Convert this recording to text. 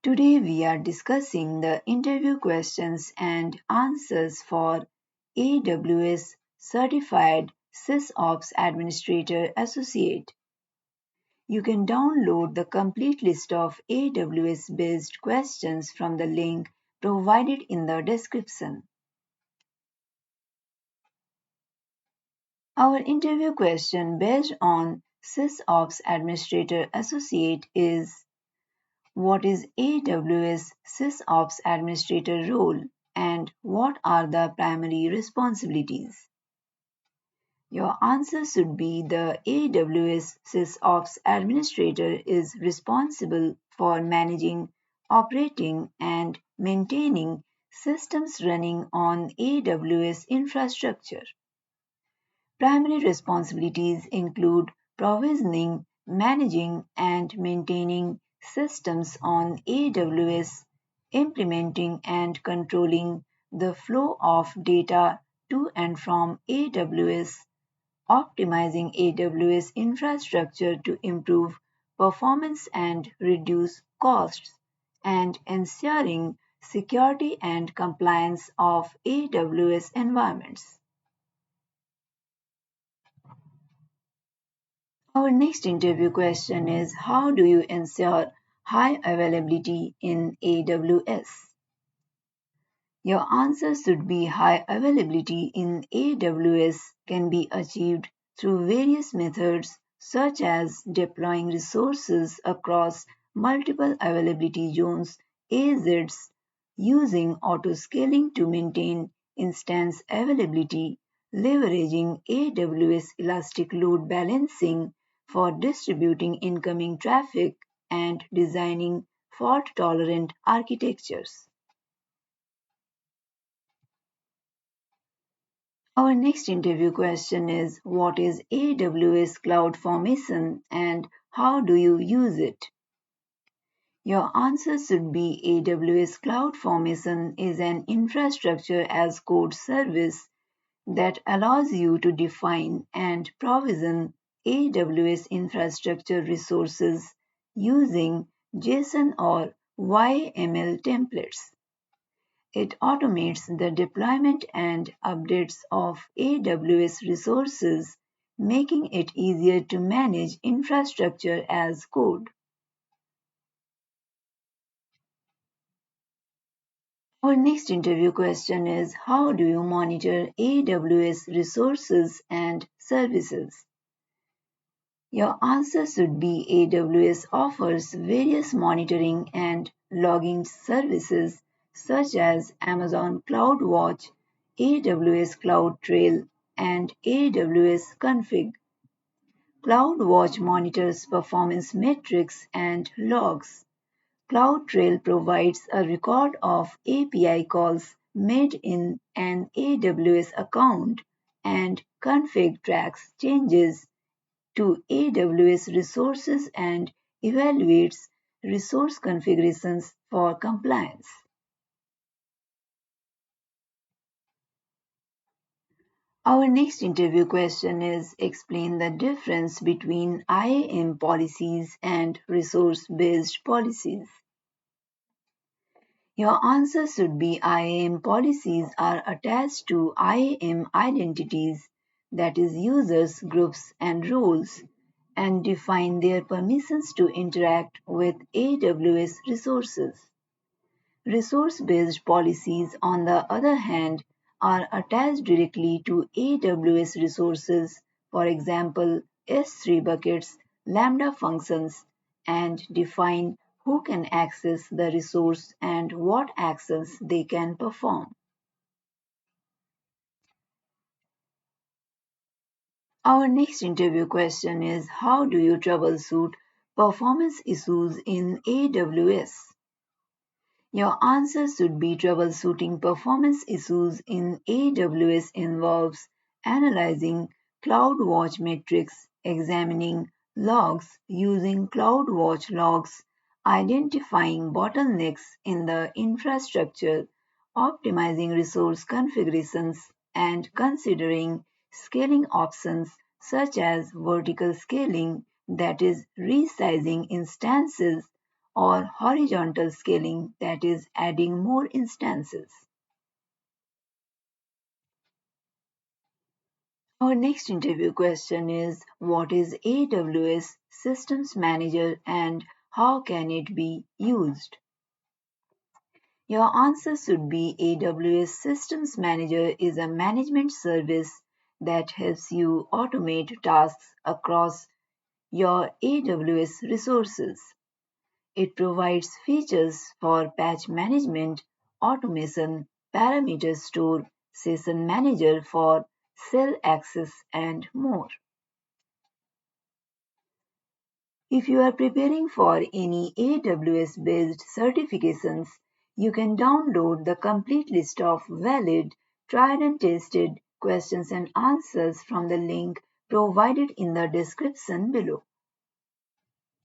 Today we are discussing the interview questions and answers for AWS Certified SysOps Administrator Associate. You can download the complete list of AWS based questions from the link provided in the description. Our interview question based on SysOps Administrator Associate is: what is AWS SysOps Administrator role and what are the primary responsibilities? Your answer should be the AWS SysOps Administrator is responsible for managing, operating, and maintaining systems running on AWS infrastructure. Primary responsibilities include provisioning, managing, and maintaining systems on AWS, implementing and controlling the flow of data to and from AWS, optimizing AWS infrastructure to improve performance and reduce costs, and ensuring security and compliance of AWS environments. Our next interview question is: how do you ensure high availability in AWS? Your answer should be high availability in AWS can be achieved through various methods such as deploying resources across multiple availability zones (AZs), using auto-scaling to maintain instance availability, leveraging AWS Elastic Load Balancing for distributing incoming traffic, and designing fault-tolerant architectures. Our next interview question is: what is AWS Cloud Formation and how do you use it? Your answer should be AWS Cloud Formation is an infrastructure as code service that allows you to define and provision AWS infrastructure resources using JSON or YML templates. It automates the deployment and updates of AWS resources, making it easier to manage infrastructure as code. Our next interview question is: how do you monitor AWS resources and services? Your answer should be AWS offers various monitoring and logging services such as Amazon CloudWatch, AWS CloudTrail, and AWS Config. CloudWatch monitors performance metrics and logs. CloudTrail provides a record of API calls made in an AWS account, and Config tracks changes to AWS resources and evaluates resource configurations for compliance. Our next interview question is: explain the difference between IAM policies and resource based policies. Your answer should be IAM policies are attached to IAM identities, that is, users, groups, and roles, and define their permissions to interact with AWS resources. Resource-based policies, on the other hand, are attached directly to AWS resources, for example, S3 buckets, Lambda functions, and define who can access the resource and what actions they can perform. Our next interview question is: how do you troubleshoot performance issues in AWS? Your answer should be troubleshooting performance issues in AWS involves analyzing CloudWatch metrics, examining logs using CloudWatch logs, identifying bottlenecks in the infrastructure, optimizing resource configurations, and considering scaling options such as vertical scaling, that is, resizing instances, or horizontal scaling, that is adding more instances. Our next interview question is, what is AWS Systems Manager and how can it be used? Your answer should be AWS Systems Manager is a management service that helps you automate tasks across your AWS resources. It provides features for patch management, automation, parameter store, session manager for cell access, and more. If you are preparing for any AWS-based certifications, you can download the complete list of valid, tried and tested questions and answers from the link provided in the description below.